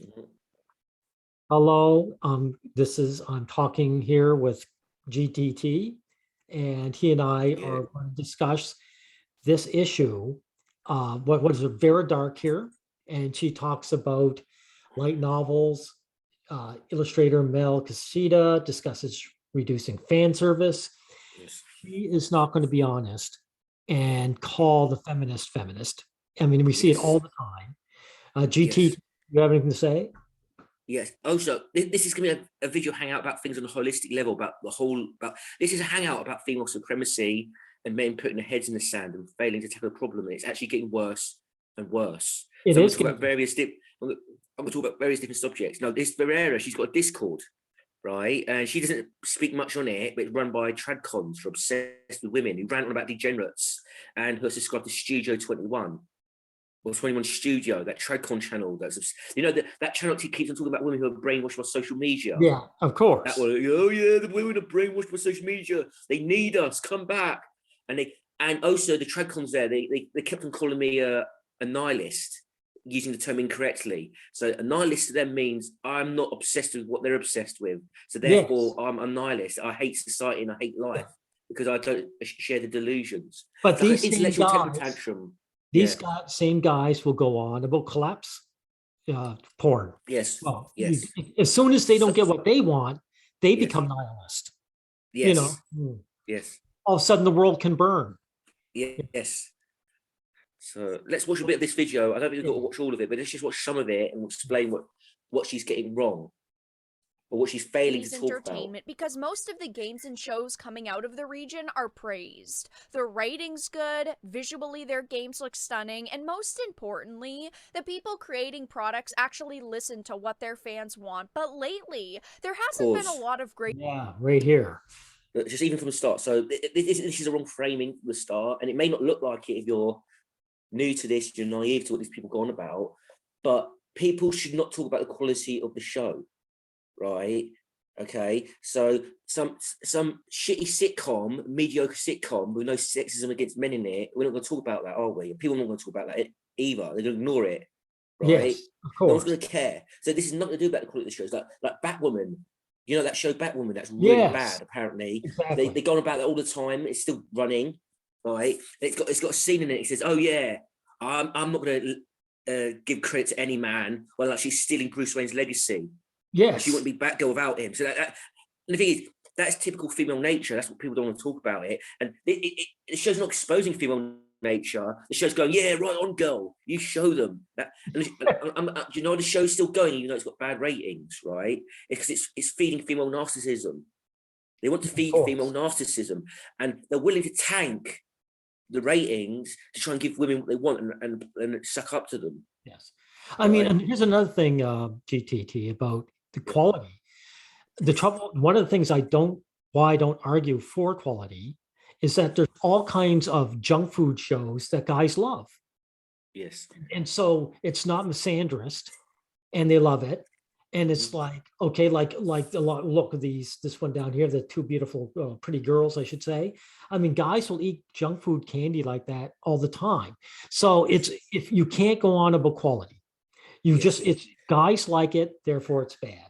Mhm. Hello, I'm talking here with GTT, and he and I Yeah. are going to discuss this issue. What is very dark here, and she talks about light novels. Illustrator Mel Casita discusses reducing fan service. Yes. She is not going to be honest and call the feminist feminist. I mean, we see it all Yes. the time. GT, Yes. you have anything to say? Yes. Also, this is going to be a video hangout about things on a holistic level, about the whole. About this is a hangout about female supremacy and men putting their heads in the sand and failing to tackle the problem. And it's actually getting worse and worse. It So I'm going is to talk getting. about I'm going to talk about various different subjects. Now, this Barrera, she's got a Discord, right? And she doesn't speak much on it, but it's run by tradcons who are obsessed with women who rant on about degenerates and who are subscribed to Studio 21. Or 21 Studio, that Tradcon channel. That channel keeps on talking about women who are brainwashed by social media. Yeah, of That course. one, oh yeah, the women are brainwashed by social media. They need us, come back. And also the Tradcons there, they kept on calling me a nihilist, using the term incorrectly. So a nihilist to them means I'm not obsessed with what they're obsessed with. So Yes. therefore I'm a nihilist. I hate society and I hate life because I don't share the delusions. But It's like an these same intellectual temper guys, tantrum. these Yeah. guys, same guys will go on about collapse porn. Yes. Well, Yes. as soon as they don't So, get what they want, they yes. become nihilist. You know, Yes. Yes. all of a sudden the world can burn. Yes. So let's watch a bit of this video. I don't think we've got to Yeah. watch all of it, but let's just watch some of it and we'll explain what she's getting wrong or what she's failing to talk about. Entertainment, because most of the games and shows coming out of the region are praised. The writing's good, visually their games look stunning, and most importantly, the people creating products actually listen to what their fans want. But lately, there hasn't been a Pause. lot of great. Yeah, right here. Just even from the start. So this is a wrong framing from the start, and it may not look like it if you're new to this, you're naive to what these people go on about, but people should not talk about the quality of the show, right? Okay, so some shitty sitcom, mediocre sitcom with no sexism against men in it, we're not going to talk about that, are we? People are not going to talk about that either. They're going to ignore it, right? Yes, of No one's course. going to care. So this is nothing to do about the quality of the shows. Like Batwoman, you know that show Batwoman, that's really Yes, bad. Apparently, they exactly. go on about that all the time. It's still running, right? And it's got a scene in it. It says, "Oh yeah, I'm not going to give credit to any man while actually stealing Bruce Wayne's legacy." And she Yes, wouldn't be Batgirl without him. So and the thing is, that's typical female nature. That's what people don't want to talk about it. And the show's not exposing female nature. The show's going, yeah, right on, girl. You show them that. And do you know the show's still going, even though it's got bad ratings, right? It's because it's feeding female narcissism. They want to of feed female course. narcissism, and they're willing to tank the ratings to try and give women what they want and suck up to them, Yes. I mean, right? and here's another thing, GTT, about the quality. The trouble, one of the things why I don't argue for quality is that there's all kinds of junk food shows that guys love. Yes. And so it's not misandrist and they love it. And it's Mhm. like, okay, like the look of this one down here, the two beautiful, pretty girls, I should say. I mean, guys will eat junk food candy like that all the time. So Yes. if you can't go on about quality, Yes. it's guys like it, therefore it's bad.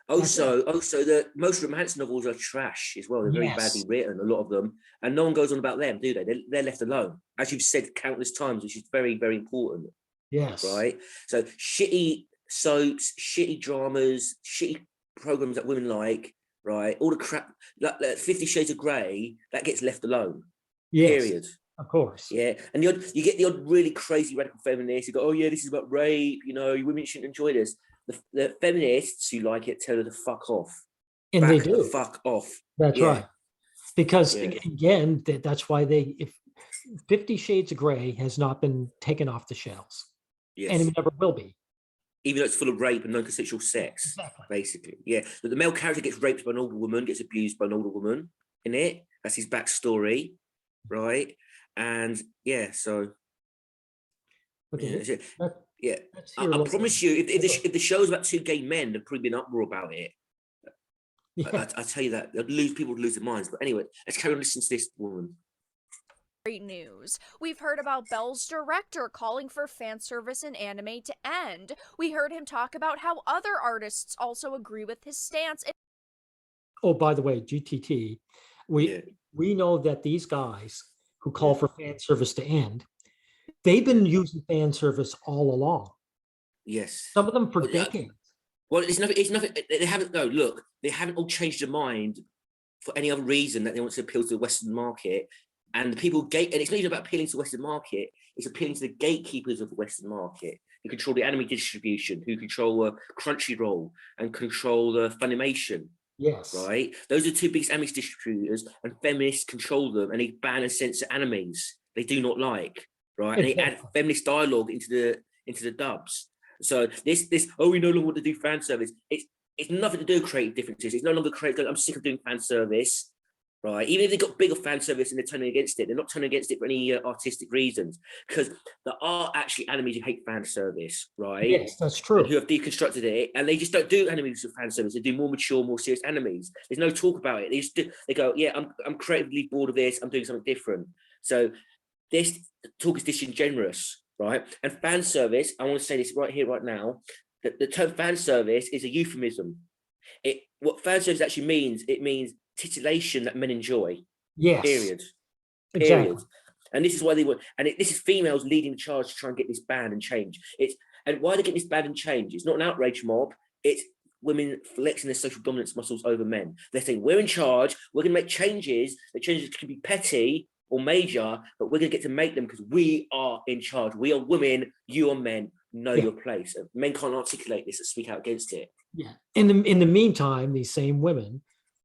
That's it. Also, the most romance novels are trash as well. They're very badly Yes, written, a lot of them, and no one goes on about them, do they? They're left alone, as you've said countless times, which is very, very important, yes, right? So shitty soaps, shitty dramas, shitty programs that women like, right? All the crap, like 50 Shades of Grey, that gets left alone. yes, Period. of course. Yeah, and you get the odd really crazy radical feminists who go, "Oh yeah, this is about rape. You know, women shouldn't enjoy this." The feminists who like it tell her to fuck off, And they back the do. fuck off. That's Yeah, right. Because yeah, again, that's why if 50 Shades of Grey has not been taken off the shelves, and yes. it never will be. Even though it's full of rape and non-consensual sex, Exactly. basically. Yeah, but the male character gets raped by an older woman, gets abused by an older woman in it. That's his backstory, right? And yeah, so Okay. yeah, yeah. Let's hear a I little bit. promise you, if the show was about two gay men, there'd probably be an uproar about it. Yeah. I tell you that people would lose their minds. But anyway, let's carry on listening to this woman. Great news. We've heard about Belle's director calling for fan service in anime to end. We heard him talk about how other artists also agree with his stance. Oh, by the way, GTT, Yeah. we know that these guys who call for fan service to end, they've been using fan service all along. Yes. Some of them for Well, decades. Well, it's nothing. It's nothing. They haven't. No, look, they haven't all changed their mind for any other reason that they want to appeal to the Western market. And the people and it's not even about appealing to the Western market. It's appealing to the gatekeepers of the Western market who control the anime distribution, who control Crunchyroll and control the Funimation. Yes. Right. Those are the two biggest anime distributors, and feminists control them, and they ban and censor animes they do not like. Right. Exactly. And they add feminist dialogue into the dubs. So this we no longer want to do fan service. It's nothing to do with creative differences. It's no longer creative. I'm sick of doing fan service, right? Even if they've got bigger fan service and they're turning against it, they're not turning against it for any artistic reasons, because there are actually animes who hate fan service, right? Yes, that's true. Who have deconstructed it, and they just don't do animes with fan service. They do more mature, more serious animes. There's no talk about it. They just they go, yeah, I'm creatively bored of this. I'm doing something different. So this talk is disingenuous. Right, and fan service, I want to say this right here, right now, that the term fan service is a euphemism. What fan service actually means, it means titillation that men enjoy. Yes. Period. Exactly. And this is why they want, and this is females leading the charge to try and get this banned and change. And why they get this banned and change? It's not an outrage mob. It's women flexing their social dominance muscles over men. They're saying, we're in charge. We're going to make changes. The changes can be petty or major, but we're going to get to make them because we are in charge. We are women, you are men, know your place. Men can't articulate this and speak out against it. Yeah. In the meantime, these same women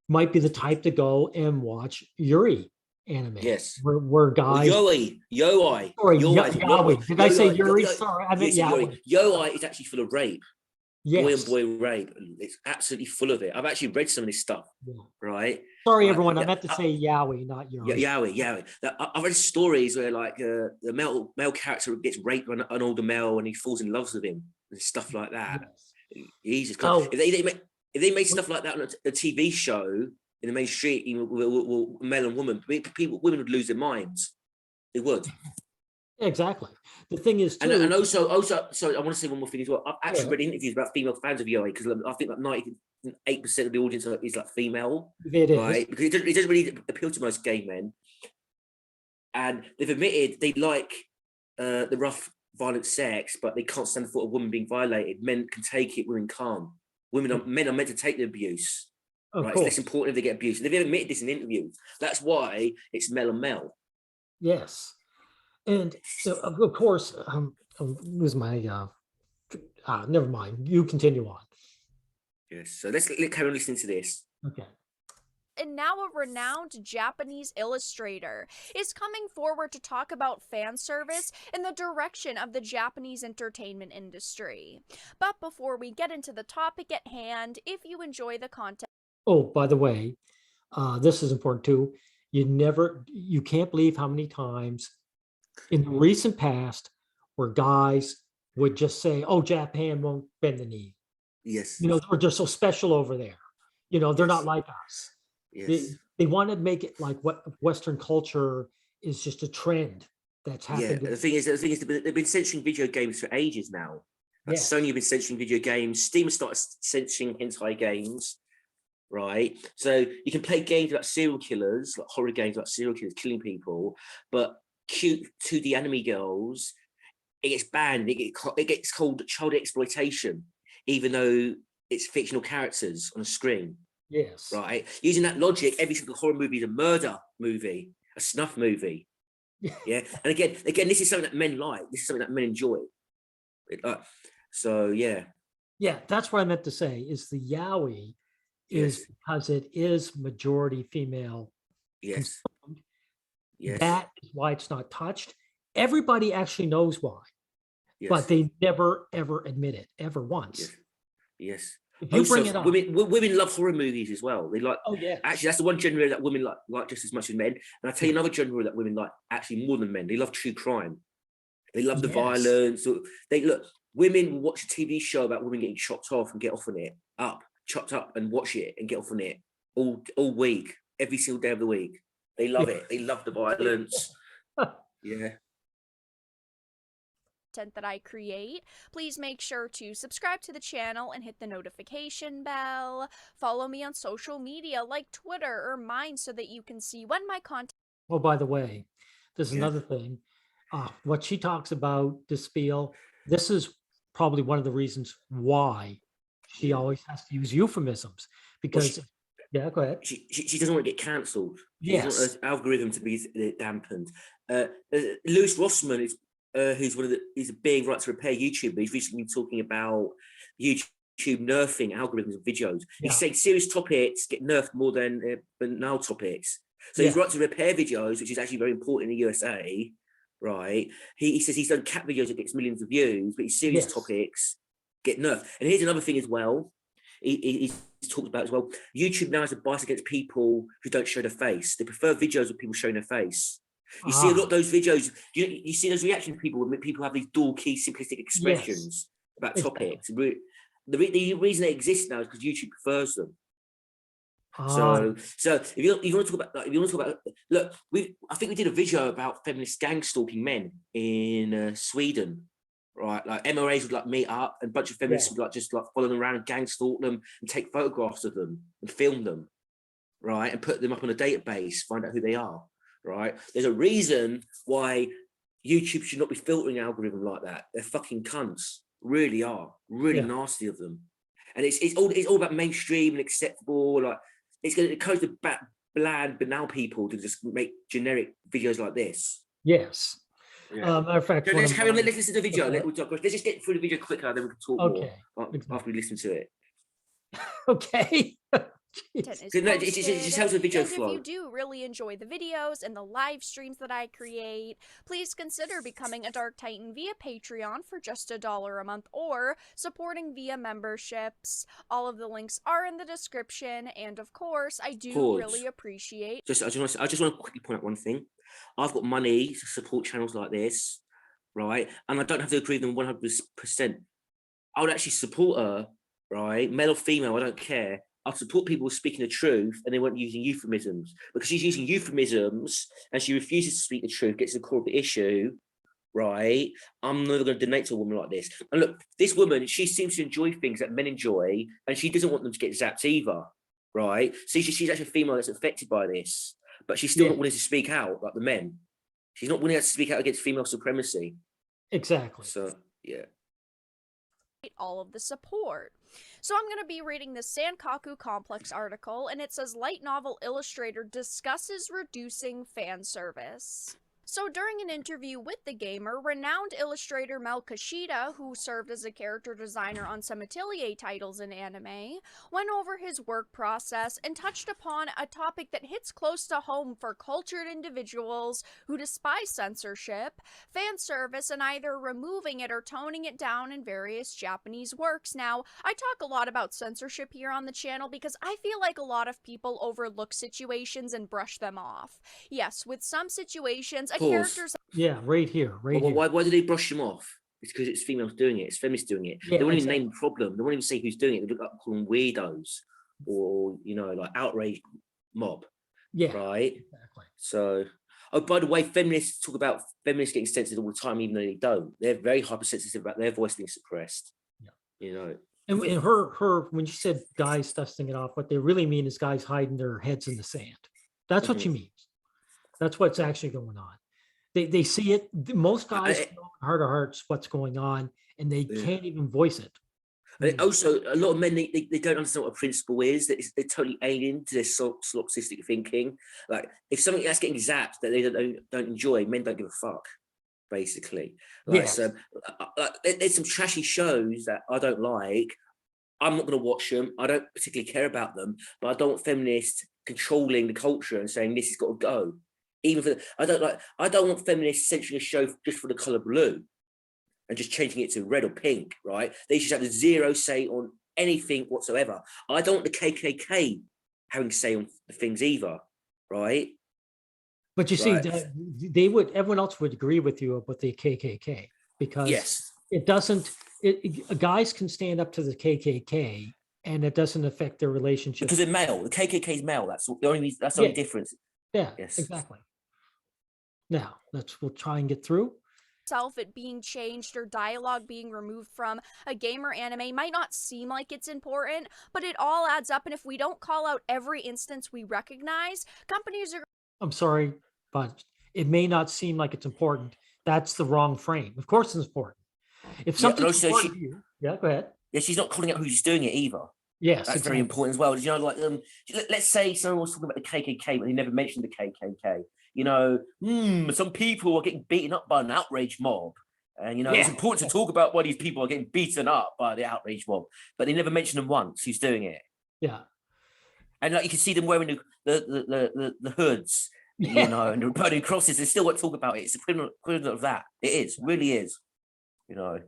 might be the type to go and watch Yuri anime. Yes. Where guys. Yoi. Sorry, Yaoi. Did I say Yuri? Sorry, I meant Yaoi. Yoi is actually full of rape. Yes. Boy and boy rape. It's absolutely full of it. I've actually read some of this stuff, right? Sorry, everyone. I meant to say yaoi, not Yuri. Yaoi. I've read stories where like the male character gets raped by an older male and he falls in love with him and stuff like that. Yes. Jesus Christ. If they made stuff like that on a TV show in the mainstream, male and woman, women would lose their minds. They would. Exactly. The thing is, too, and also, sorry, I want to say one more thing as well. I've actually read interviews about female fans of Yoi, because I think like 98% of the audience is like female, right? Because it doesn't really appeal to most gay men, and they've admitted they like the rough, violent sex, but they can't stand the thought of women being violated. Men can take it, women can't. Men are meant to take the abuse. Right? It's less important if they get abused. They've admitted this in interviews. That's why it's male and male. Yes. And so, of course, was my never mind. You continue on. Yes. So let's carry on listening to this. Okay. And now a renowned Japanese illustrator is coming forward to talk about fan service in the direction of the Japanese entertainment industry. But before we get into the topic at hand, if you enjoy the content. Oh, by the way, this is important too. You can't believe how many times in the recent past where guys would just say, oh, Japan won't bend the knee. Yes. We're just so special over there. They're not like us. Yes. They want to make it like what Western culture is just a trend that's happened. Yeah, the thing is, they've been censoring video games for ages now. Like Sony have been censoring video games. Steam started censoring hentai games, right? So you can play games about serial killers, like horror games about serial killers killing people, but cute 2D anime girls, it gets banned. It gets called child exploitation, even though it's fictional characters on a screen. Yes. Right. Using that logic, every single horror movie is a murder movie, a snuff movie. Yeah. And again, this is something that men like. This is something that men enjoy. So yeah. Yeah, that's what I meant to say. Is the yaoi is because it is majority female. Yes. Yes. That is why it's not touched. Everybody actually knows why, but they never ever admit it ever once. Yes. If you bring it up, women love horror movies as well. They like. Oh yeah. Actually, that's the one genre that women like just as much as men. And I tell you another genre that women like actually more than men. They love true crime. They love the violence. Women will watch a TV show about women getting chopped off and get off on it, chopped up and watch it and get off on it all week, every single day of the week. They love it. They love the violence. Yeah. That I create. Please make sure to subscribe to the channel and hit the notification bell. Follow me on social media like Twitter or mine so that you can see when my content. Oh, by the way, there's Yeah. another thing. What she talks about, this spiel, this is probably one of the reasons why she Yeah. always has to use euphemisms, because, yeah, go ahead. She doesn't want to get cancelled. She Yes. doesn't want her algorithm to be dampened. Lewis Rossman is who's he's a big right to repair YouTuber. He's recently been talking about YouTube nerfing algorithms of videos. Yeah. He's saying serious topics get nerfed more than banal topics. So Yeah. he's right to repair videos, which is actually very important in the USA, right? He says he's done cat videos that gets millions of views, but his serious Yes. topics get nerfed. And here's another thing as well. He's talked about as well. YouTube now has a bias against people who don't show their face. They prefer videos of people showing their face. You see a lot of those videos. You see those reactions of people when people have these dual key simplistic expressions about topics. The reason they exist now is because YouTube prefers them. So if you want to talk about, look, I think we did a video about feminist gang stalking men in Sweden, right? Like MRAs would like meet up, and a bunch of feminists would like just like follow them around and gang stalk them and take photographs of them and film them, right, and put them up on a database, find out who they are, right? There's a reason why YouTube should not be filtering algorithm like that. They're fucking cunts, really are, really nasty of them, and it's all about mainstream and acceptable. Like it's going to encourage the bland, banal people to just make generic videos like this. Yes. Yeah. Matter of fact, let's carry on. Let's listen to the video. Okay. Let's just get through the video quicker, then we can talk more after we listen to it. Okay. It just helps the video flow. If you do really enjoy the videos and the live streams that I create, please consider becoming a Dark Titan via Patreon for just $1 a month, or supporting via memberships. All of the links are in the description, and of course, I do really appreciate. I just want to quickly point out one thing. I've got money to support channels like this, right? And I don't have to agree with them 100%. I would actually support her, right? Male or female, I don't care. I support people speaking the truth and they weren't using euphemisms, because she's using euphemisms and she refuses to speak the truth, gets to the core of the issue, right? I'm never going to donate to a woman like this. And look, this woman, she seems to enjoy things that men enjoy, and she doesn't want them to get zapped either, right? See, she's actually a female that's affected by this, but she's still not willing to speak out like the men. She's not willing to speak out against female supremacy. Exactly. So, yeah. All of the support. So I'm going to be reading the Sankaku Complex article, and it says light novel illustrator discusses reducing fan service. So during an interview with The Gamer, renowned illustrator Mel Kashida, who served as a character designer on some Atelier titles in anime, went over his work process and touched upon a topic that hits close to home for cultured individuals who despise censorship, fan service, and either removing it or toning it down in various Japanese works. Now, I talk a lot about censorship here on the channel because I feel like a lot of people overlook situations and brush them off. Yes, with some situations, right here. Why do they brush them off? It's because it's females doing it. It's feminists doing it. They won't even name the problem. They won't even say who's doing it. They look like call them weirdos or, you know, like outrage mob. Yeah. Right. Exactly. So, oh, by the way, feminists talk about feminists getting censored all the time, even though they don't. They're very hypersensitive about their voice being suppressed. Yeah. You know. And her, when you said guys dusting it off, what they really mean is guys hiding their heads in the sand. That's what she means. That's what's actually going on. They see it. Most guys know in heart of hearts what's going on, and they can't even voice it. And also, a lot of men they don't understand what a principle is. That they're totally alien to their solipsistic thinking. Like if something that's getting zapped that they don't enjoy, men don't give a fuck. Basically, like there's some trashy shows that I don't like. I'm not going to watch them. I don't particularly care about them, but I don't want feminists controlling the culture and saying this has got to go. Even for I don't want feminists censoring a show just for the color blue and just changing it to red or pink, right? They should have zero say on anything whatsoever. I don't want the KKK having say on the things either, right? But you see, everyone else would agree with you about the KKK, because it doesn't. Guys can stand up to the KKK, and it doesn't affect their relationship because they're male. The KKK is male. That's the only reason. That's the only difference. Yeah, exactly. Now, we'll try and get through. It being changed or dialogue being removed from a gamer anime might not seem like it's important, but it all adds up. And if we don't call out every instance we recognize, companies are. I'm sorry, but it may not seem like it's important. That's the wrong frame. Of course it's important. If Yeah, and something's also important to you, yeah, go ahead. yeah, she's not calling out who's doing it either. Yes, That's very exactly. important as well. You know, like let's say someone was talking about the KKK, but they never mentioned the KKK. You know, some people are getting beaten up by an outrage mob, and you know it's important to talk about why these people are getting beaten up by the outrage mob, but they never mention them once. Who's doing it? Yeah, and like you can see them wearing the hoods, yeah. you know, and the burning crosses. They still won't talk about it. It's equivalent of that. It is, really is, you know.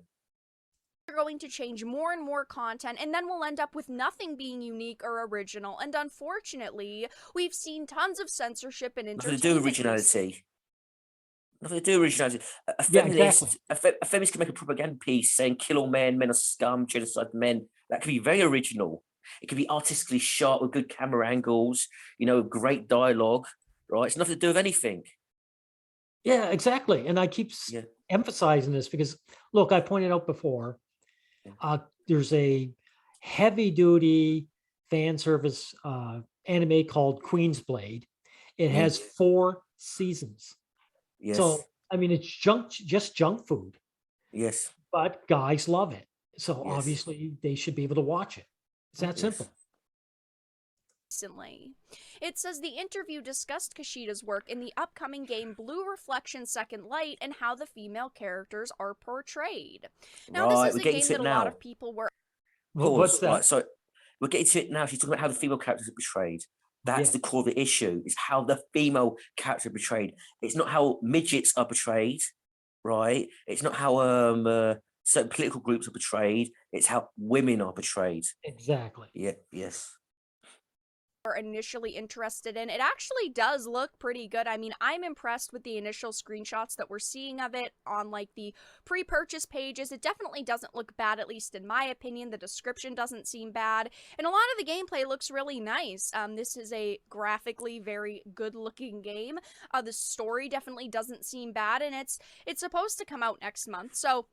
Going to change more and more content, and then we'll end up with nothing being unique or original. And unfortunately, we've seen tons of censorship and Nothing to do with originality. Nothing to do with originality. A feminist can make a propaganda piece saying "kill all men, men are scum, genocide men." That could be very original. It could be artistically sharp with good camera angles, you know, great dialogue. Right? It's nothing to do with anything. Yeah, exactly. And I keep emphasizing this because, look, I pointed out before. There's a heavy-duty fan service anime called Queen's Blade. It has 4 seasons. Yes. So, I mean, it's just junk food. Yes. But guys love it. So obviously they should be able to watch it. It's that simple. Recently. It says the interview discussed Kishida's work in the upcoming game Blue Reflection Second Light and how the female characters are portrayed. Now, this is a game that a lot of people were. What's that? Right, so we're getting to it now. She's talking about how the female characters are portrayed. That's the core of the issue. It's how the female characters are portrayed. It's not how midgets are portrayed, right? It's not how certain political groups are portrayed. It's how women are portrayed. Exactly. Yeah. Yes. Initially interested in. It actually does look pretty good. I mean, I'm impressed with the initial screenshots that we're seeing of it on like the pre-purchase pages. It definitely doesn't look bad, at least in my opinion. The description doesn't seem bad, and a lot of the gameplay looks really nice. This is a graphically very good looking game. The story definitely doesn't seem bad, and it's supposed to come out next month, so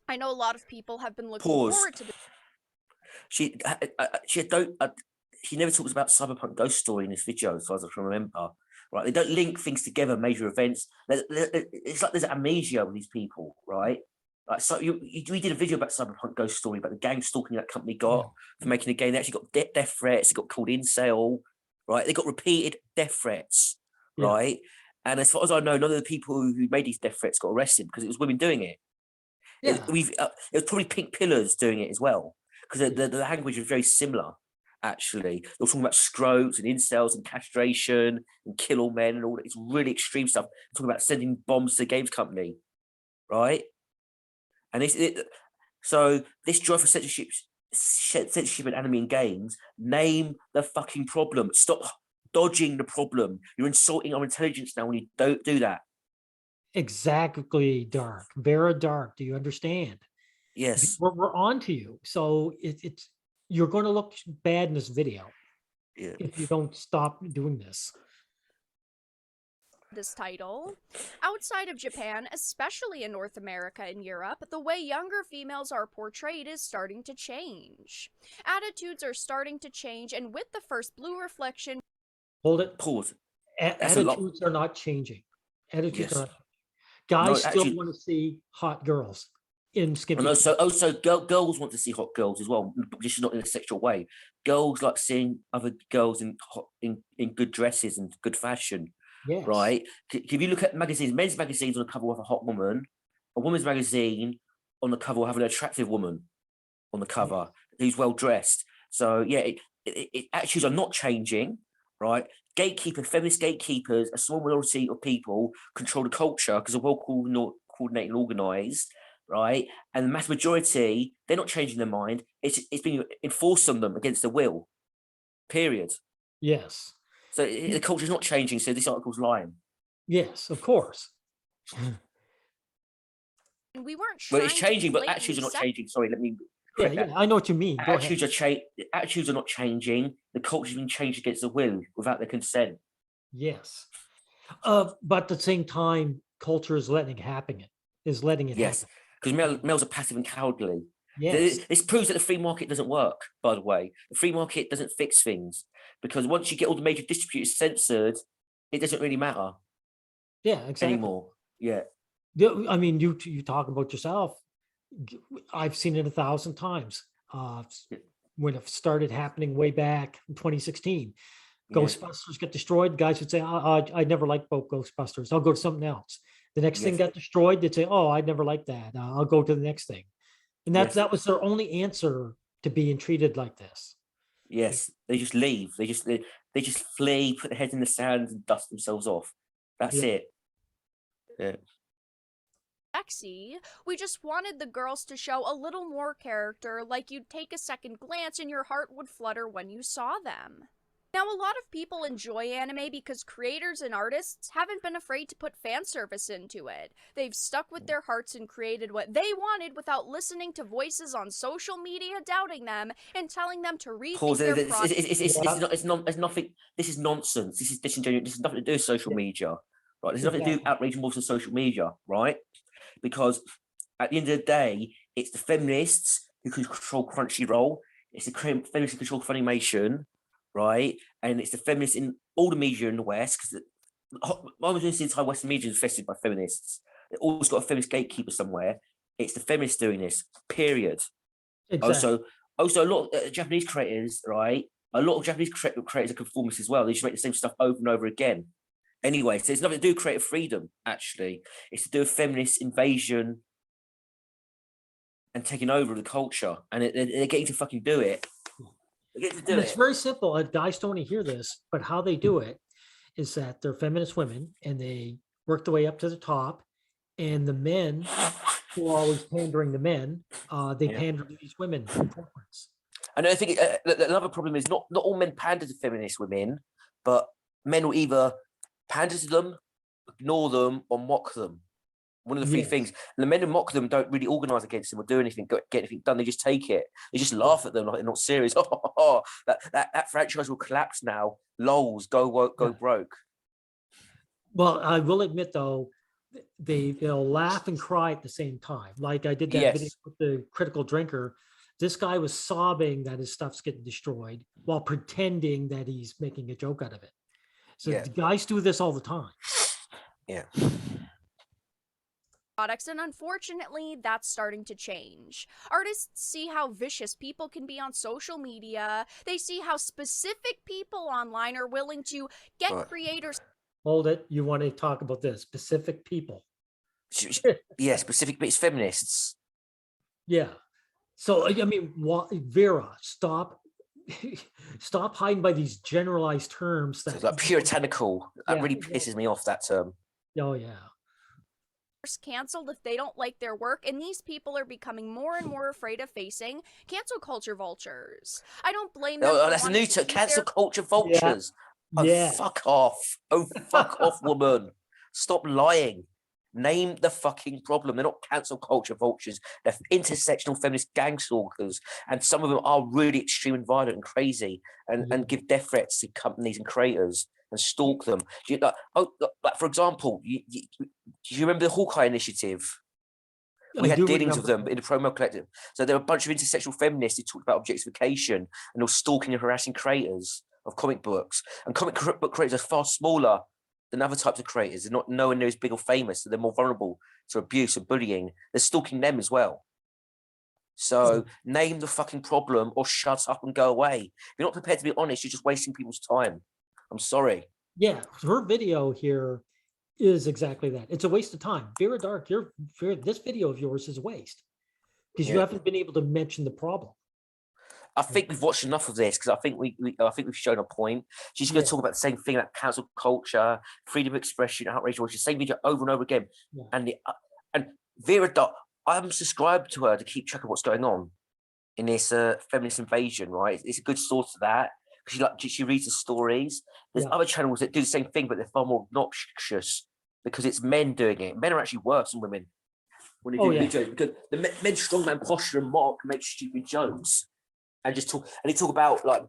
I know a lot of people have been looking forward to this. She never talks about Cyberpunk Ghost Story in this video, as far as I can remember. Right? They don't link things together, major events. It's like there's amnesia with these people, right? Like, so we did a video about Cyberpunk Ghost Story, about the gang stalking that company got for making a game. They actually got death threats. They got called incel, right? They got repeated death threats, right? And as far as I know, none of the people who made these death threats got arrested because it was women doing it. Yeah. It was probably Pink Pillars doing it as well, because the language was very similar. Actually, they were talking about scrotes and incels and castration and kill all men and all that. It's really extreme stuff. They're talking about sending bombs to the games company, right? And so this drive for censorship in anime and games. Name the fucking problem. Stop dodging the problem. You're insulting our intelligence now when you don't do that. Exactly, Dark. Very dark. Do you understand? Yes. We're on to you. So it's you're going to look bad in this video if you don't stop doing this. This title. Outside of Japan, especially in North America and Europe, the way younger females are portrayed is starting to change. Attitudes are starting to change, and with the first Blue Reflection... Hold it. Pause. Attitudes are not changing. Attitudes are not changing. Guys still want to see hot girls in skimpy. And also girls want to see hot girls as well, just not in a sexual way. Girls like seeing other girls in good dresses and good fashion. Yes. Right? If you look at magazines, men's magazines on the cover with a hot woman, a woman's magazine on the cover will have an attractive woman on the cover who's well dressed. So yeah, attitudes are not changing, right? Feminist gatekeepers, a small minority of people control the culture because they're well coordinated and organized, right? And the mass majority, they're not changing their mind. It's being enforced on them against their will. Period. Yes. So the culture's not changing, so this article's lying. Yes, of course. We weren't Well, it's changing, but attitudes are not changing. Sorry, let me correct that. I know what you mean. Attitudes are not changing. The culture's been changed against the will without their consent. Yes. But at the same time, culture is letting it happen. Yes, because males are passive and cowardly. Yes. This proves that the free market doesn't work, by the way. The free market doesn't fix things, because once you get all the major distributors censored, it doesn't really matter Yeah, exactly. anymore. Yeah. I mean, you talk about yourself. I've seen it 1,000 times. When it started happening way back in 2016, Yeah. Ghostbusters get destroyed. Guys would say, I never liked both Ghostbusters. I'll go to something else. The next thing Yes. got destroyed. They'd say, oh, I never liked that. I'll go to the next thing. And Yes. that was their only answer to being treated like this. Yes, they just leave. They just flee, put their heads in the sand, and dust themselves off. That's Yeah. it. Yeah. Sexy. We just wanted the girls to show a little more character, like you'd take a second glance and your heart would flutter when you saw them. Now, a lot of people enjoy anime because creators and artists haven't been afraid to put fan service into it. They've stuck with their hearts and created what they wanted without listening to voices on social media doubting them and telling them to rethink their product. It's nothing. This is nonsense. This is disingenuous. This has nothing to do with social media, right? This has nothing to do with outrage more than social media, right? Because at the end of the day, it's the feminists who control Crunchyroll. It's the feminists who control Funimation, right? And it's the feminists in all the media in the West, because the entire Western media is infested by feminists. They've always got a feminist gatekeeper somewhere. It's the feminists doing this, period. Exactly. Also, a lot of Japanese creators, right? A lot of Japanese creators are conformists as well. They just make the same stuff over and over again. Anyway, so it's nothing to do with creative freedom, actually. It's to do with feminist invasion and taking over the culture. And they're getting to fucking do it. It's very simple. Guys don't want to hear this, but how they do it is that they're feminist women and they work their way up to the top. And the men who are always pandering the men, they pander to these women in preference. And I think another problem is not all men pander to feminist women, but men will either pander to them, ignore them, or mock them. One of the three things. And the men who mock them don't really organise against them or do anything, get anything done. They just take it. They just laugh at them like they're not serious. That franchise will collapse now. Lols, go broke. Well, I will admit though, they'll laugh and cry at the same time. Like I did that video with the critical drinker. This guy was sobbing that his stuff's getting destroyed while pretending that he's making a joke out of it. So the guys do this all the time. Yeah. Products, and unfortunately, that's starting to change. Artists see how vicious people can be on social media. They see how specific people online are willing to get creators. Hold it. You want to talk about this? Specific people. Yeah, specific, but it's feminists. Yeah. So, I mean, Vera, stop hiding by these generalized terms. It's like puritanical. That really pisses me off, that term. Oh, yeah. Canceled if they don't like their work, and these people are becoming more and more afraid of facing cancel culture vultures. I don't blame them. Oh, that's a new term, cancel culture vultures. Fuck off. Oh, fuck off, woman. Stop lying. Name the fucking problem. They're not cancel culture vultures. They're intersectional feminist gang stalkers. And some of them are really extreme and violent and crazy and give death threats to companies and creators and stalk them. For example, do you remember the Hawkeye Initiative? We had dealings with them in the Promo Collective. So there were a bunch of intersectional feminists who talked about objectification and they were stalking and harassing creators of comic books. And comic book creators are far smaller than other types of creators. They're not nowhere near as big or famous, so they're more vulnerable to abuse and bullying. They're stalking them as well. So name the fucking problem or shut up and go away. If you're not prepared to be honest, you're just wasting people's time. I'm sorry. Yeah, her video here is exactly that. It's a waste of time. Vera Dark, this video of yours is a waste because you haven't been able to mention the problem. I think we've watched enough of this because I think we've shown a point. She's going to talk about the same thing, like cancel culture, freedom of expression, outrage. Watch the same video over and over again. And Vera Dark, I'm subscribed to her to keep track of what's going on in this feminist invasion. Right, it's a good source of that. She reads the stories. There's other channels that do the same thing, but they're far more obnoxious because it's men doing it. Men are actually worse than women when they do videos because the men's strongman posture and mock make stupid jokes. and just talk, and they talk about like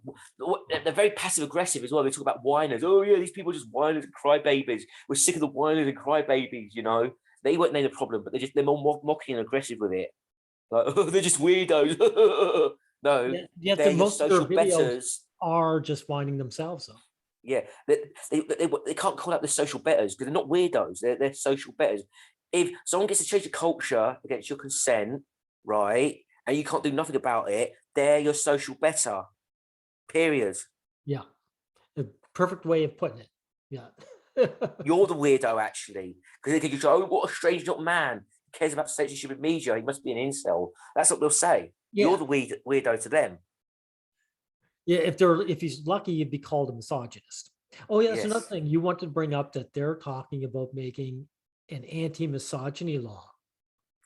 they're very passive aggressive as well. They talk about whiners. Oh yeah, these people are just whiners and crybabies. We're sick of the whiners and crybabies. You know, they weren't the problem, but they're more mocking and aggressive with it. Like, oh, they're just weirdos. No, Yet they're your most of their social videos betters. are just whining themselves though. Yeah, they can't call out the social betters because they're not weirdos. They're social betters. If someone gets to change the culture against your consent, right, and you can't do nothing about it, they're your social better. Period. Yeah, the perfect way of putting it. Yeah. You're the weirdo, actually, because they think you go, "Oh, what a strange little man who cares about censorship in media. He must be an incel." That's what they'll say. Yeah. You're the weirdo to them. Yeah, if he's lucky, you'd be called a misogynist. Oh yeah, that's another Yes. thing you want to bring up, that they're talking about making an anti-misogyny law.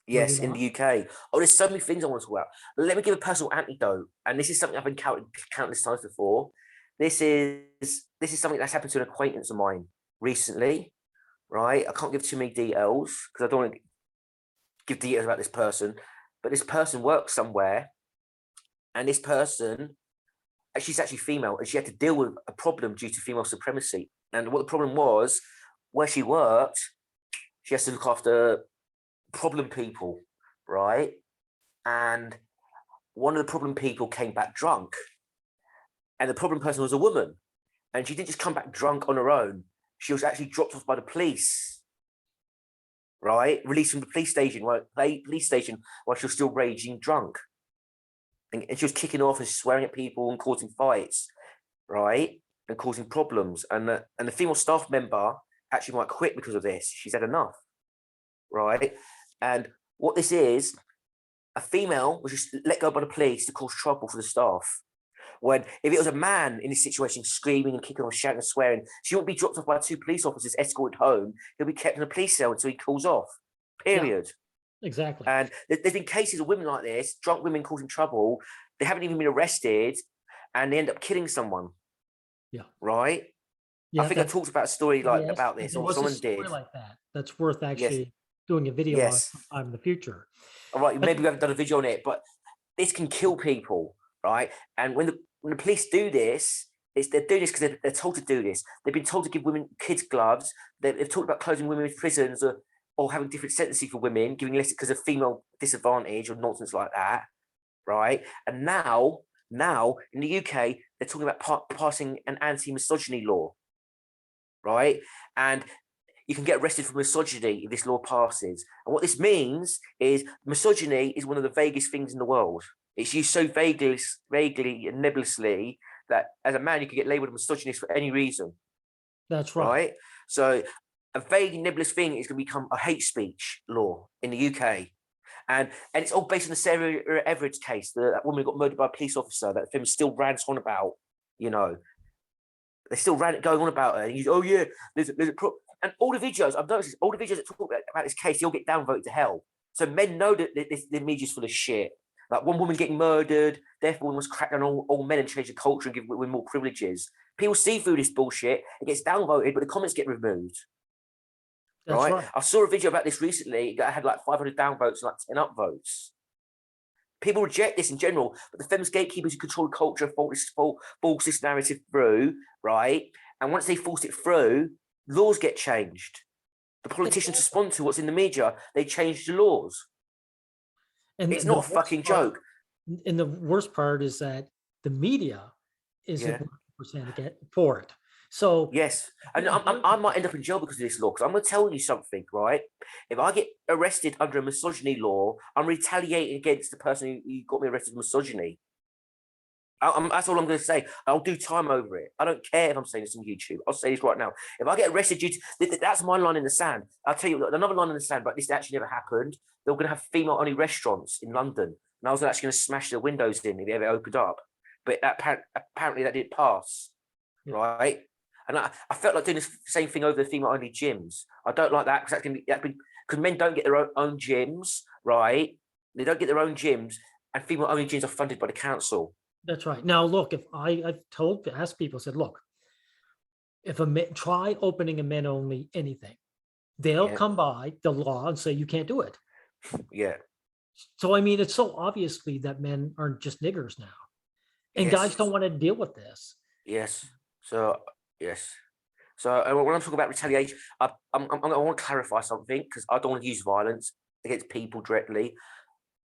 Yes, in the UK. Oh, there's so many things I want to talk about. Let me give a personal anecdote, and this is something I've encountered countless times before. This is something that's happened to an acquaintance of mine recently, right? I can't give too many details because I don't want to give details about this person, but this person works somewhere, and this person, she's actually female, and she had to deal with a problem due to female supremacy. And what the problem was, where she worked, she has to look after problem people, right? And one of the problem people came back drunk, and the problem person was a woman, and she didn't just come back drunk on her own. She was actually dropped off by the police, right? Released from the police station, while she was still raging drunk, and she was kicking off and swearing at people and causing fights, right? And causing problems. And the female staff member actually might quit because of this. She's had enough, right? And what this is, a female was just let go by the police to cause trouble for the staff. When if it was a man in this situation screaming and kicking off, shouting and swearing, she won't be dropped off by 2 police officers, escorted home. He'll be kept in a police cell until he cools off. Period. Yeah, exactly. And there's been cases of women like this, drunk women causing trouble. They haven't even been arrested, and they end up killing someone. Yeah. Right. Yeah, I think I talked about a story about this, or someone did. Like that. That's worth actually doing a video on sometime in the future. All right, maybe we haven't done a video on it, but this can kill people, right? And when the police do this, they're doing this because they're told to do this. They've been told to give kids gloves. They've talked about closing women's prisons or having different sentences for women, giving less because of female disadvantage or nonsense like that, right? And now in the UK, they're talking about passing an anti-misogyny law, right? And you can get arrested for misogyny if this law passes. And what this means is misogyny is one of the vaguest things in the world. It's used so vaguely and nebulously that as a man, you can get labeled a misogynist for any reason. That's right. So a vague, nebulous thing is going to become a hate speech law in the UK. And it's all based on the Sarah Everard's case, that woman who got murdered by a police officer, that film still rants on about, you know. They still going on about her. And oh yeah, there's a problem. And all the videos, I've noticed, all the videos that talk about this case, they all get downvoted to hell. So men know that the media's full of shit. Like one woman getting murdered, therefore we must crack down all men and change the culture and give women more privileges. People see through this bullshit, it gets downvoted, but the comments get removed. That's right. I saw a video about this recently that had like 500 downvotes and like 10 upvotes. People reject this in general, but the feminist gatekeepers who control the culture force this narrative through, right? And once they force it through, laws get changed. The politicians respond to what's in the media. They change the laws. And it's not a fucking joke. And the worst part is that the media isn't 100% for it. So yes, and I might end up in jail because of this law. Because I'm going to tell you something, right? If I get arrested under a misogyny law, I'm retaliating against the person who got me arrested for misogyny. That's all I'm going to say. I'll do time over it. I don't care if I'm saying this on YouTube. I'll say this right now. If I get arrested due to that's my line in the sand. I'll tell you another line in the sand, but this actually never happened. They were going to have female-only restaurants in London, and I was actually going to smash the windows in if it ever opened up. But apparently that didn't pass, right? And I felt like doing the same thing over the female-only gyms. I don't like that because because men don't get their own gyms, right? They don't get their own gyms, and female-only gyms are funded by the council. That's right. Now, look, if I've asked people, said, look, if try opening a men only anything, they'll come by the law and say you can't do it. Yeah. So I mean, it's so obviously that men aren't just niggers now. And Yes. guys don't want to deal with this. Yes. So yes. So when I'm talking about retaliation, I want to clarify something, because I don't want to use violence against people directly.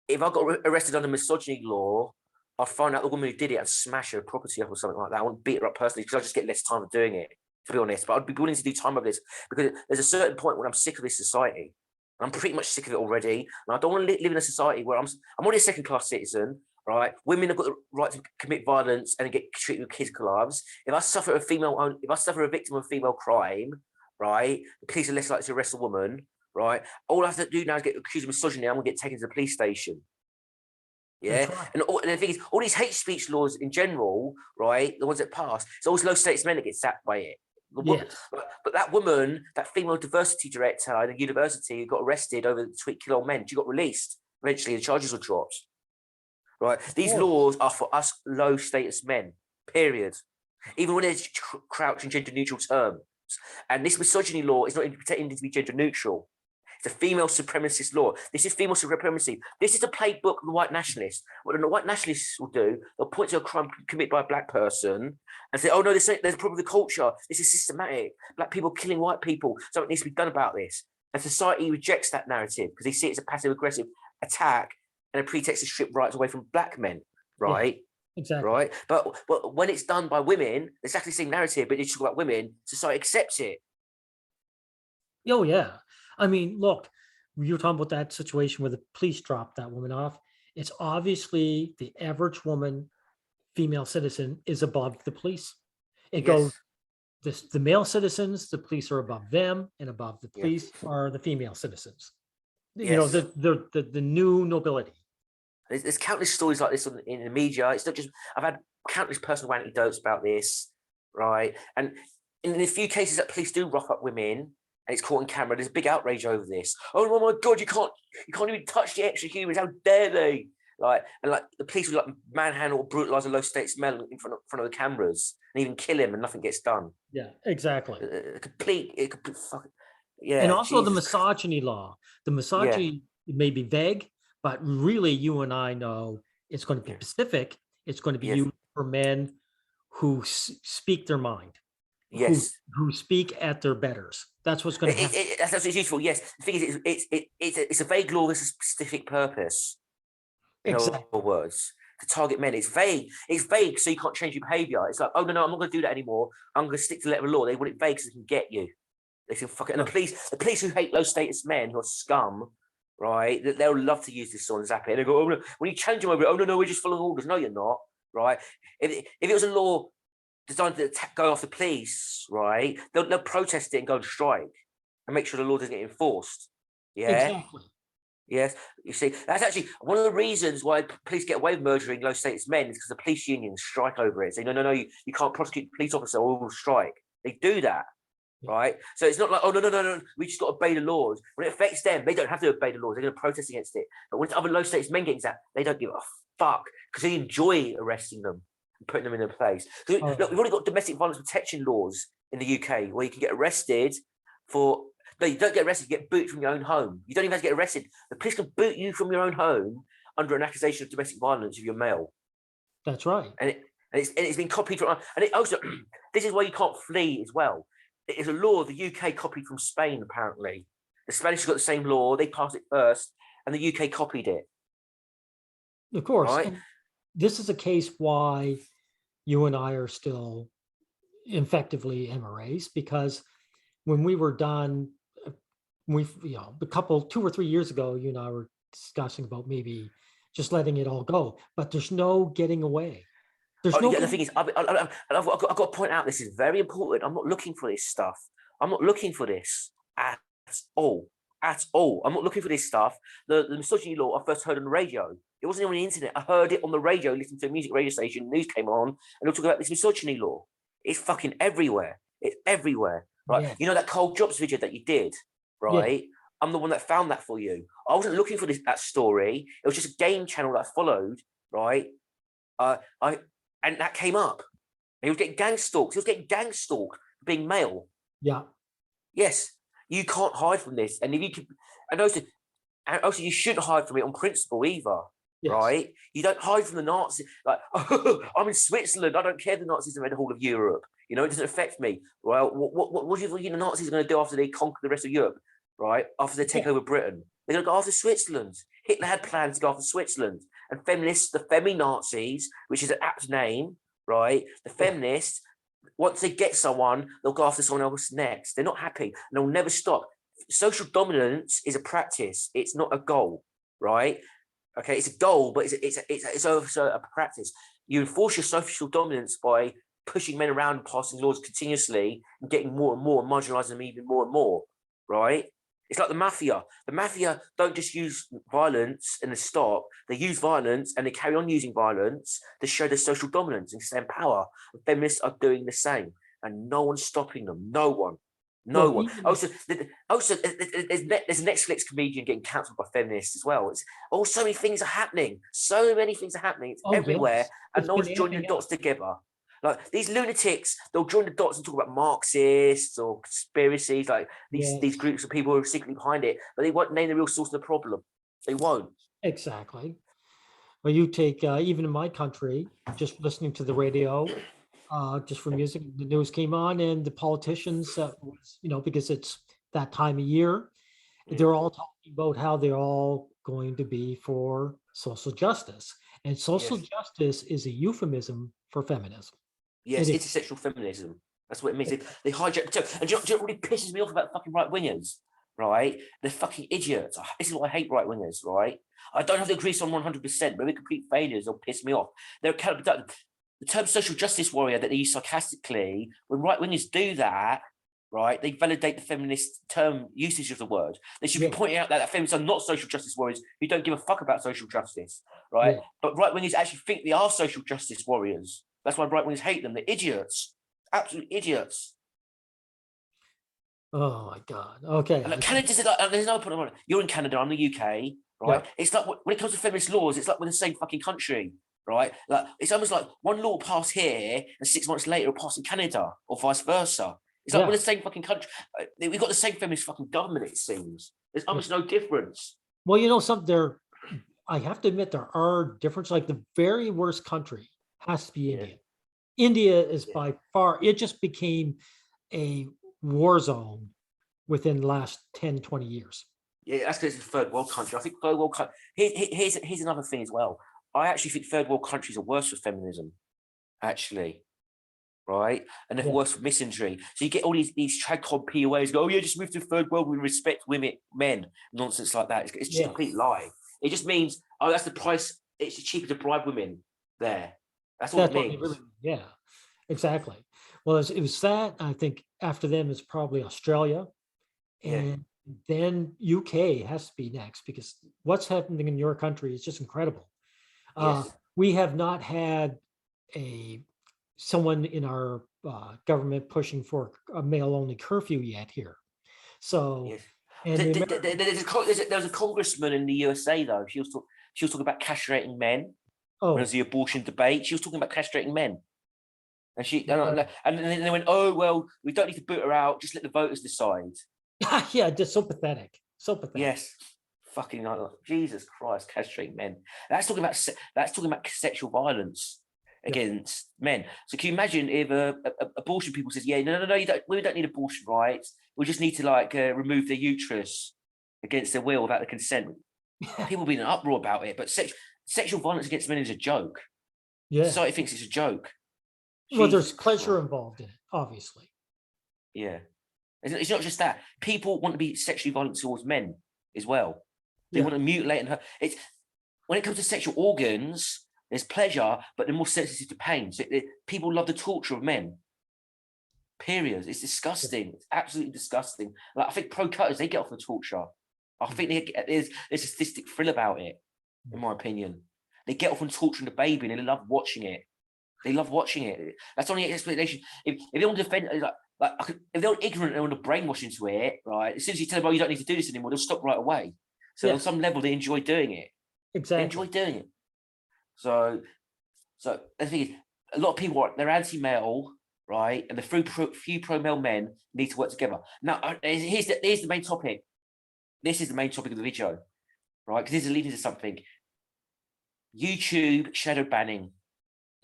If I got arrested under misogyny law, I'd find out the woman who did it and smash her property up or something like that. I wouldn't beat her up personally, because I just get less time for doing it, to be honest. But I'd be willing to do time over this, because there's a certain point when I'm sick of this society. I'm pretty much sick of it already, and I don't want to live in a society where I'm already a second-class citizen, right? Women have got the right to commit violence and get treated with kid gloves. If I suffer a victim of a female crime, right, the police are less likely to arrest a woman, right? All I have to do now is get accused of misogyny. I'm gonna get taken to the police station. Yeah, Right. and the thing is, all these hate speech laws in general, right, the ones that pass, it's always low status men that get sacked by it. Yes. But that woman, that female diversity director at the university, who got arrested over the tweet kill old men, she got released. Eventually, the charges were dropped. Right, these laws are for us low status men. Period. Even when they're crouching gender neutral terms, and this misogyny law is not intended to be gender neutral. It's a female supremacist law. This is female supremacy. This is the playbook of the white nationalists. What the white nationalists will do, they'll point to a crime committed by a black person and say, oh no, there's a problem with the culture. This is systematic. Black people killing white people. Something needs to be done about this. And society rejects that narrative because they see it as a passive aggressive attack and a pretext to strip rights away from black men, right? Yeah, exactly. Right. But when it's done by women, it's exactly the same narrative, but you talk about women, society accepts it. Oh, yeah. I mean, look, you were talking about that situation where the police dropped that woman off. It's obviously the average woman, female citizen, is above the police. It goes, the male citizens, the police are above them, and above the police are the female citizens. You know, the new nobility. There's countless stories like this in the media. It's not just, I've had countless personal anecdotes about this, right? And in a few cases that police do rough up women, and it's caught on camera, there's a big outrage over this. Oh my God, you can't even touch the extra humans. How dare they? Like the police would like manhandle or brutalize a low status male in front of the cameras and even kill him, and nothing gets done. Yeah, exactly. A complete fucking, yeah. And also the Jesus. misogyny law. The misogyny may be vague, but really you and I know it's going to be specific. It's going to be used for men who speak their mind. Yes. Who speak at their betters. That's what's going to happen. That's what's useful. Yes. The thing is, it's a vague law with a specific purpose. In other words, to target men. It's vague. It's vague, so you can't change your behavior. It's like, oh no, I'm not going to do that anymore. I'm going to stick to the letter of law. They want it vague so they can get you. They can fuck it. And the police who hate low status men who are scum, right? They'll love to use this on Zappy. And they go, oh no, when you challenge them over it, oh no, we're just following orders. No, you're not, right? If it was a law designed to go off the police, right? They'll protest it and go on strike and make sure the law doesn't get enforced. Yeah. Exactly. Yes. You see, that's actually one of the reasons why police get away with murdering low status men is because the police unions strike over it. Say, no, you can't prosecute a police officer or we'll strike. They do that. Right. So it's not like, oh no, we just got to obey the laws. When it affects them, they don't have to obey the laws. They're going to protest against it. But when it's other low status men getting that, they don't give a fuck because they enjoy arresting them and putting them in their place. Look, we've already got domestic violence protection laws in the UK where you can get arrested for. No, you don't get arrested. You get booted from your own home. You don't even have to get arrested. The police can boot you from your own home under an accusation of domestic violence if you're male. That's right. And it's been copied from. And it also, this is why you can't flee as well. It is a law the UK copied from Spain. Apparently, the Spanish got the same law. They passed it first, and the UK copied it. Of course, right? This is a case why you and I are still effectively MRAs, because when we were done. A couple 2 or 3 years ago, you and I were discussing about maybe just letting it all go, but there's no getting away. The thing is, I've got to point out, this is very important. I'm not looking for this stuff. I'm not looking for this at all. At all. I'm not looking for this stuff. The misogyny law I first heard on the radio. It wasn't on the internet. I heard it on the radio, listening to a music radio station, news came on, and they'll talk about this misogyny law. It's fucking everywhere. It's everywhere. Right. Yeah. You know that Cold Jobs video that you did? Right, yeah. I'm the one that found that for you. I wasn't looking for that story. It was just a game channel that I followed, right? And that came up. And he was getting gang stalked. He was getting gang stalked for being male. Yeah. Yes, you can't hide from this. And if you can, and also you shouldn't hide from it on principle either. Yes. right? You don't hide from the Nazis. Like, oh, I'm in Switzerland. I don't care if the Nazis invade the whole of Europe. You know, it doesn't affect me. Well, what do you think the Nazis are going to do after they conquer the rest of Europe, right? After they take over Britain? They're going to go after Switzerland. Hitler had plans to go after Switzerland. And feminists, the femi-Nazis, which is an apt name, right? The feminists, once they get someone, they'll go after someone else next. They're not happy, and they'll never stop. Social dominance is a practice. It's not a goal, right? Okay, it's a goal, but it's also a practice. You enforce your social dominance by pushing men around and passing laws continuously and getting more and more and marginalizing them even more and more, right? It's like the mafia. The mafia don't just use violence and they stop. They use violence and they carry on using violence to show their social dominance and stay in power. And feminists are doing the same, and no one's stopping them. No one. No one. Also, there's a Netflix comedian getting cancelled by feminists as well. It's so many things are happening. So many things are happening. It's everywhere, yes. and no one's joining the dots together. Like these lunatics, they'll join the dots and talk about Marxists or conspiracies, like these groups of people who are secretly behind it, but they won't name the real source of the problem. They won't. Exactly. Well, you take even in my country, just listening to the radio, just for music, the news came on, and the politicians, because it's that time of year, they're all talking about how they're all going to be for social justice, and social justice is a euphemism for feminism. Yes, intersectional feminism. That's what it means. They hijack the term. And do you know what really pisses me off about fucking right wingers? Right? They're fucking idiots. This is why I hate right wingers, right? I don't have to agree on 100%, but they're complete failures. They'll piss me off. They're counterproductive. The term social justice warrior that they use sarcastically, when right wingers do that, right, they validate the feminist term usage of the word. They should be pointing out that feminists are not social justice warriors who don't give a fuck about social justice, right? But right wingers actually think they are social justice warriors. That's why right wingers hate them. They're idiots, absolute idiots. Oh my God. Okay. And like Canada's like, there's no point on it. You're in Canada, I'm the UK, right? Yeah. It's like when it comes to feminist laws, it's like we're the same fucking country, right? Like it's almost like one law passed here and 6 months later it'll pass in Canada or vice versa. It's like we're the same fucking country. We've got the same feminist fucking government, it seems. There's almost no difference. Well, I have to admit there are differences. Like the very worst country has to be India. India is by far, it just became a war zone within the last 10, 20 years. Yeah, that's because it's a third world country. I think third world country. Here's another thing as well. I actually think third world countries are worse for feminism, actually. Right? And they're worse for misandry. So you get all these trad-con POAs go, oh yeah, just move to third world, we respect men. Nonsense like that. It's just a complete lie. It just means, oh, that's the price. It's cheaper to bribe women there. That's all it means. Exactly. Well, it was that. I think after them is probably Australia, and then UK has to be next, because what's happening in your country is just incredible. We have not had someone in our government pushing for a male-only curfew yet here. So, there was a congressman in the USA though. She was talking about castrating men. When it was the abortion debate, she was talking about castrating men. And then they went, oh, well, we don't need to boot her out. Just let the voters decide. Yeah, just so pathetic. So pathetic. Yes. Fucking Jesus Christ, castrating men. That's talking about sexual violence against men. So can you imagine if abortion people says, yeah, no, we don't need abortion rights. We just need to remove their uterus against their will without the consent. People be in an uproar about it, but sexual violence against men is a joke. Society thinks it's a joke. Well, there's pleasure involved in it, obviously. Yeah. It's not just that. People want to be sexually violent towards men as well. They want to mutilate and hurt. When it comes to sexual organs, there's pleasure, but they're more sensitive to pain. So people love the torture of men. Period. It's disgusting. It's absolutely disgusting. I think pro-cutters, they get off the torture. I think there's a sadistic thrill about it, in my opinion. They get off on torturing the baby and they love watching it. They love watching it. That's only an explanation. If they want to defend, if they're ignorant and want to brainwash into it, right? As soon as you tell them, oh, you don't need to do this anymore, they'll stop right away. So on some level, they enjoy doing it. Exactly. They enjoy doing it. So the thing is, a lot of people they're anti-male, right? And the few pro-male men need to work together. Now, here's the main topic. This is the main topic of the video, right? Because this is leading to something. YouTube shadow banning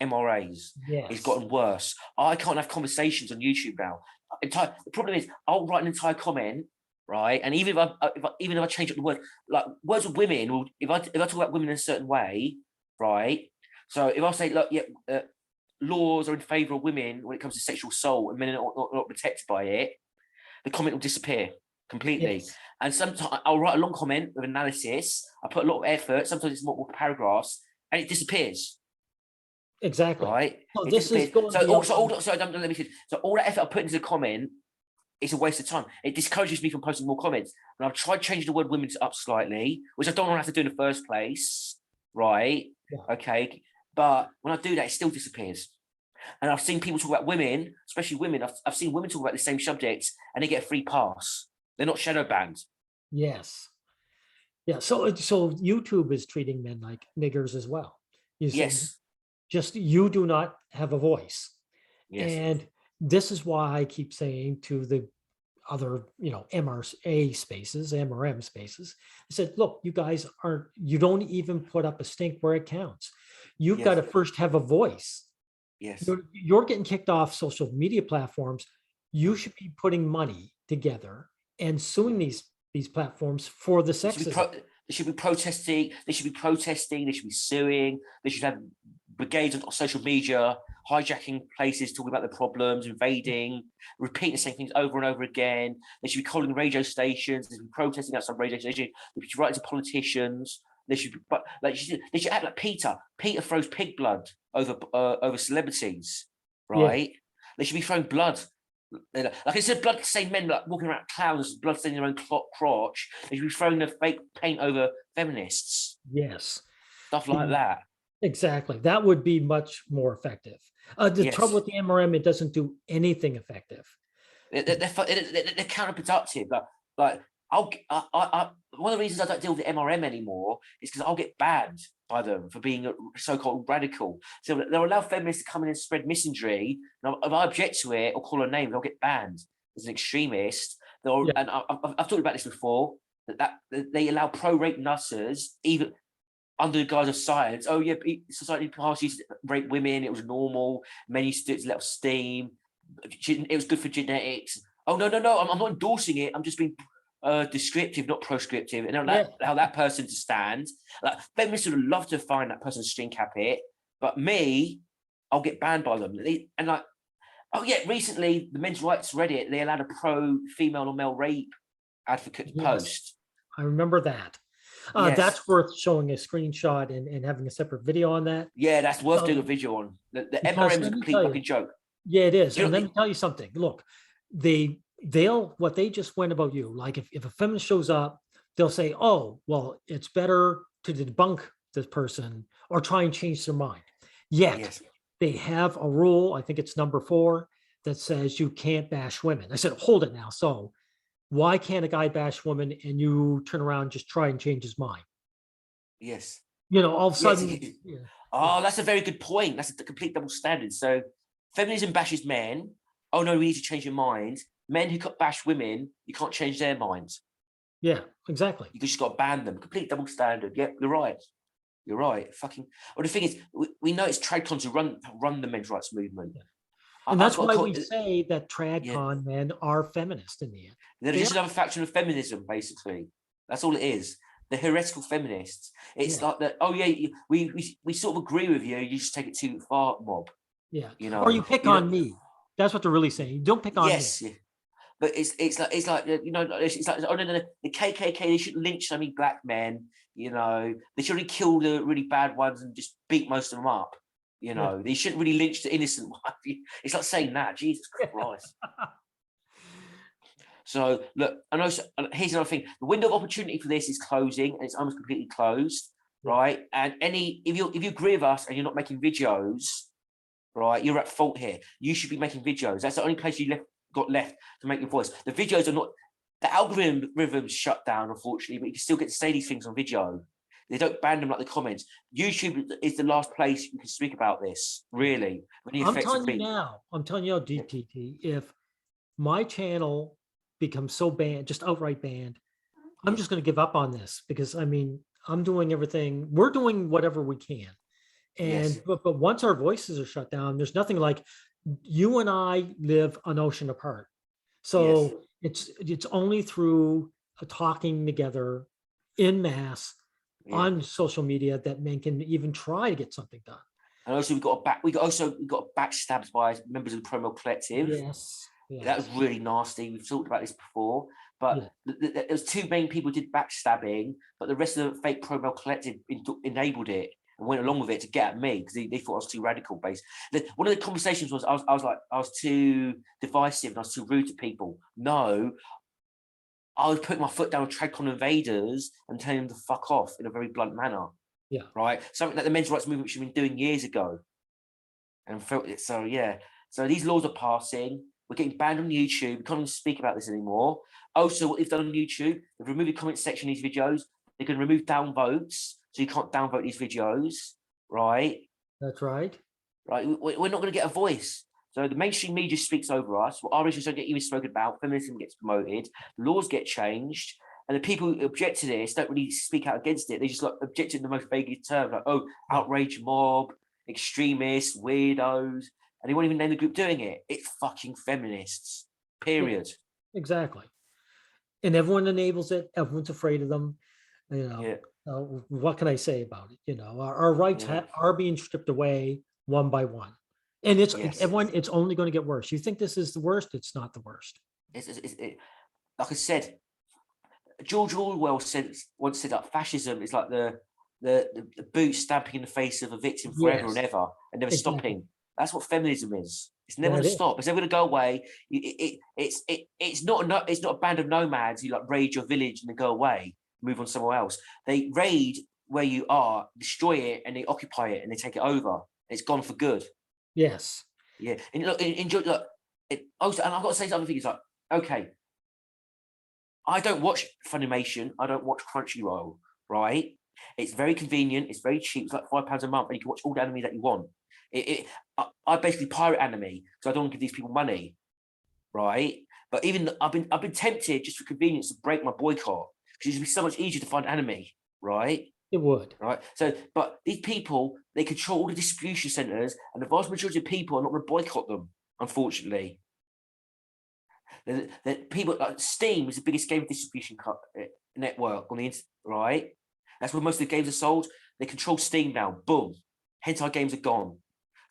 MRAs Yes. has gotten worse. I can't have conversations on YouTube now. The problem is, I'll write an entire comment, right? And even if I change up the word, like words of women, will if I talk about women in a certain way, right? So if I say, look, yeah, laws are in favour of women when it comes to sexual assault and men are not protected by it, the comment will disappear completely. Yes. And sometimes I'll write a long comment with analysis. I put a lot of effort. Sometimes it's multiple paragraphs, and it disappears. Exactly. Right? So It this is disappears. going beyond. So all that effort I put into the comment, it's a waste of time. It discourages me from posting more comments. And I've tried changing the word women up slightly, which I don't want to have to do in the first place. Right? Yeah. Okay. But when I do that, it still disappears. And I've seen people talk about women, especially women. I've seen women talk about the same subjects and they get a free pass. They're not shadow banned. Yes. Yeah. So YouTube is treating men like niggers as well. You say, Yes. just you do not have a voice. Yes. And this is why I keep saying to the other, MRA spaces, MRM spaces, I said, look, you guys you don't even put up a stink where it counts. You've got to first have a voice. Yes. You're getting kicked off social media platforms. You should be putting money together and suing these platforms for the sexism. They should be protesting. They should be suing. They should have brigades on social media, hijacking places, talking about the problems, invading, repeating the same things over and over again. They should be calling radio stations. They should be protesting outside radio stations. They should write to politicians. They should act like Peter. Peter throws pig blood over celebrities, right? Yeah. They should be throwing blood. Like instead of blood-stained men like walking around clowns, blood-staining their own crotch, they should be throwing the fake paint over feminists. Yes. Stuff like that. Exactly. That would be much more effective. The trouble with the MRM, it doesn't do anything effective. They're counterproductive. Like one of the reasons I don't deal with the MRM anymore is because I'll get banned by them for being a so-called radical. So they'll allow feminists to come in and spread misandry. And if I object to it or call a name, they'll get banned as an extremist. And I've talked about this before, that they allow pro-rape nutters, even under the guise of science. Oh yeah, society past used to rape women. It was normal. Men used to let off steam. It was good for genetics. Oh no, I'm not endorsing it. I'm just being descriptive, not proscriptive, and allow that person to stand. Like feminists would love to find that person string cap it, but me, I'll get banned by them. Recently the men's rights Reddit, they allowed a pro female or male rape advocate post. I remember that. That's worth showing a screenshot and having a separate video on that. Yeah, that's worth doing a video on. The MRM is a complete fucking joke. Yeah, it is. And let me tell you something. Look, what they just went about you, like if a feminist shows up, they'll say, oh, well, it's better to debunk this person or try and change their mind. Yet they have a rule, I think it's number 4, that says you can't bash women. I said, hold it now. So why can't a guy bash women and you turn around and just try and change his mind? Yes. All of a sudden. Oh, that's a very good point. That's a complete double standard. So feminism bashes men. Oh no, we need to change your mind. Men who bash women, you can't change their minds. Yeah, exactly. You just got to ban them. Complete double standard. Yeah, you're right. You're right. Fucking. Well, the thing is, we know it's tradcons who run the men's rights movement. Yeah. And that's why we say that tradcon men are feminist in the end. They're just another faction of feminism, basically. That's all it is. The heretical feminists. It's like that. Oh yeah, we sort of agree with you. You just take it too far, mob. Yeah. Or you pick on me. That's what they're really saying. You don't pick on me. Yes. But it's like it's like oh no, the KKK, they shouldn't lynch so many black men. They should really kill the really bad ones and just beat most of them up. They shouldn't really lynch the innocent one. It's like saying that. Jesus Christ. So look, I know. Here's another thing: the window of opportunity for this is closing, and it's almost completely closed, right? And if you agree with us and you're not making videos, right, you're at fault here. You should be making videos. That's the only place you got left to make your voice. The videos are not. The algorithm's shut down, unfortunately, but you can still get to say these things on video. They don't ban them like the comments. YouTube is the last place you can speak about this, really. I'm telling you now, DTT, if my channel becomes so banned, just outright banned, I'm just going to give up on this because, I'm doing everything. We're doing whatever we can. Yes. And but once our voices are shut down, there's nothing like you and I live an ocean apart. Yes. So it's only through talking together in mass Yeah. on social media that men can even try to get something done. And also we got backstabbed by members of the Promo Collective. Yes. That was Yes. really nasty. We've talked about this before, but Yeah. there was two main people who did backstabbing, but the rest of the fake Promo Collective enabled it and went along with it to get at me because they thought I was too radical based. One of the conversations was I was like I was too divisive and I was too rude to people. No, I was putting my foot down with Tradcon invaders and telling them to fuck off in a very blunt manner. Yeah. Right. Something that the men's rights movement should have been doing years ago. And felt it. So yeah. So these laws are passing. We're getting banned on YouTube. We can't even speak about this anymore. Also, what they've done on YouTube, they've removed the comment section of these videos. They can remove downvotes, so you can't downvote these videos, right? That's right. Right. We're not going to get a voice. So the mainstream media speaks over us. What our issues don't get even spoken about. Feminism gets promoted. Laws get changed. And the people who object to this don't really speak out against it. They just like object in the most vague terms, like, oh, outrage mob, extremists, weirdos. And they won't even name the group doing it. It's fucking feminists, period. Exactly. And everyone enables it. Everyone's afraid of them. You know, Yeah. what can I say about it? You know, our rights are being stripped away one by one. And it's everyone, it's only going to get worse. You think this is the worst? It's not the worst. Like I said, George Orwell once said that fascism is like the boot stamping in the face of a victim forever and ever and never stopping. That's what feminism is. It's never going to stop. It's never going to go away. It's not a band of nomads who like raid your village and then go away, move on somewhere else. They raid where you are, destroy it, and they occupy it and they take it over. It's gone for good. Yes. Yeah. And look, enjoy. Look. Also, and I've got to say something. It's like, okay, I don't watch Funimation. I don't watch Crunchyroll. Right? It's very convenient. It's very cheap. It's like £5 a month, and you can watch all the anime that you want. I basically pirate anime because I don't want to give these people money, right? But even I've been tempted just for convenience to break my boycott because it'd be so much easier to find anime, right? It would, right? So, but these people, they control all the distribution centers, and the vast majority of people are not going to boycott them, unfortunately. That people like Steam is the biggest game distribution network on the internet, right? That's where most of the games are sold. They control Steam now. Boom, hentai games are gone.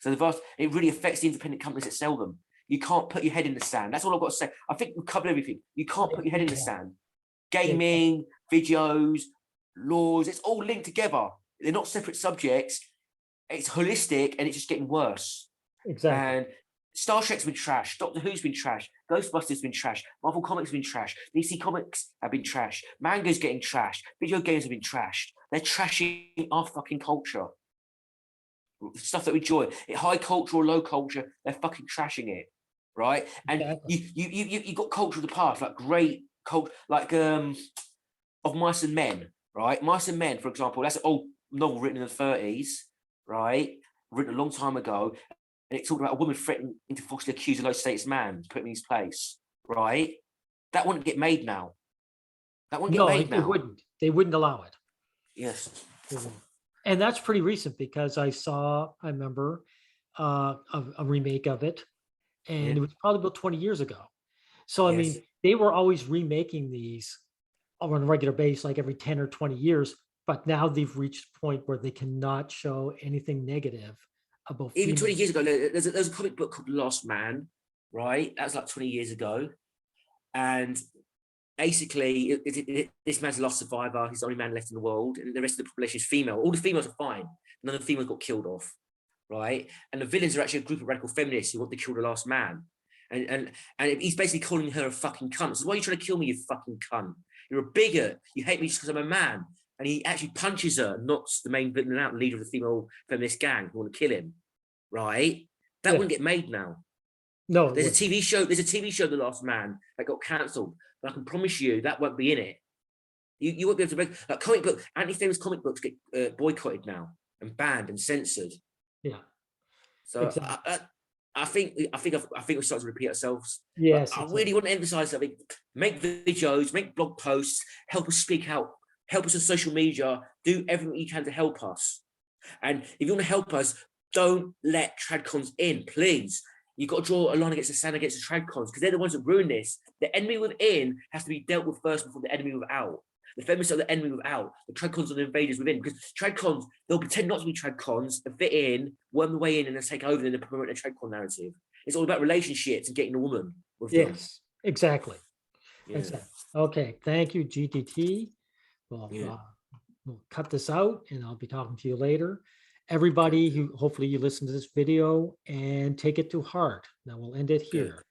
So it really affects the independent companies that sell them. You can't put your head in the sand. That's all I've got to say. I think we've covered everything. You can't put your head in the sand. Gaming, videos, laws, it's all linked together. They're not separate subjects. It's holistic and it's just getting worse. Exactly. And Star Trek's been trashed. Doctor Who's been trashed. Ghostbusters been trashed. Marvel Comics been trashed. DC Comics have been trashed. Manga's getting trashed. Video games have been trashed. They're trashing our fucking culture. Stuff that we enjoy, high culture or low culture, they're fucking trashing it, right? And exactly. you got culture of the past, like great cult, like Of Mice and Men, right? Mice and Men, for example, that's an old novel written in the 30s, right? Written a long time ago, and it talked about a woman threatening to falsely accuse a low status man to put him in his place, right? That wouldn't get made now. That wouldn't get made now. It wouldn't. They wouldn't allow it. Yes. And that's pretty recent because I remember a remake of it, and it was probably about 20 years ago. So, I mean, they were always remaking these on a regular basis, like every 10 or 20 years, but now they've reached a point where they cannot show anything negative about even 20 years ago. There's a comic book called Last Man, right? That was like 20 years ago. And basically, this man's a lost survivor. He's the only man left in the world, and the rest of the population is female. All the females are fine. None of the females got killed off, right? And the villains are actually a group of radical feminists who want to kill the last man. And he's basically calling her a fucking cunt. So why are you trying to kill me, you fucking cunt? You're a bigot. You hate me just because I'm a man. And he actually punches her, knocks the main villain out, the leader of the female feminist gang who want to kill him, right? That wouldn't get made now. No, there's a TV show. There's a TV show, The Last Man, that got cancelled. But I can promise you that won't be in it. You won't be able to make like comic book anti-feminist comic books get boycotted now and banned and censored. Yeah. So exactly. I think we're starting to repeat ourselves. Yes. I really want to emphasize something. Make videos, make blog posts, help us speak out help us on social media, do everything you can to help us. And if you want to help us, don't let tradcons in, please. You've got to draw a line against the sand against the tradcons, because they're the ones that ruin this. The enemy within has to be dealt with first before the enemy without. The feminists are the enemy without. The tradcons are the invaders within, because tradcons, they'll pretend not to be tradcons and fit in, worm their way in, and then take over and then promote a tradcon narrative. It's all about relationships and getting a woman with them. Yes, exactly. Yeah. Exactly. Okay, thank you, GTT. Well, Yeah. we'll cut this out and I'll be talking to you later. Everybody who hopefully you listen to this video and take it to heart. Now we'll end it here.